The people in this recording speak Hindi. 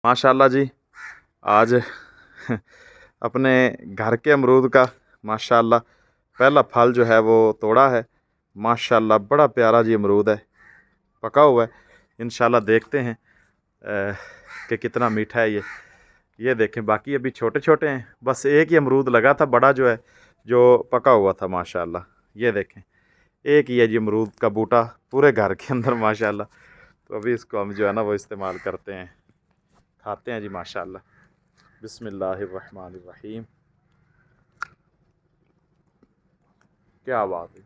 माशाल्लाह जी, आज अपने घर के अमरूद का माशाल्लाह पहला फल जो है वो तोड़ा है। माशाल्लाह बड़ा प्यारा जी अमरूद है, पका हुआ है। इंशाल्लाह देखते हैं कि कितना मीठा है ये देखें, बाकी अभी छोटे छोटे हैं। बस एक ही अमरूद लगा था बड़ा जो है, जो पका हुआ था माशाल्लाह। ये देखें, एक ही है जी अमरूद का बूटा पूरे घर के अंदर माशाल्लाह। तो अभी इसको हम जो है ना वो इस्तेमाल करते हैं, खाते हैं जी माशाल्लाह। बिस्मिल्लाहिर्रहमानिर्रहीम। क्या बात है।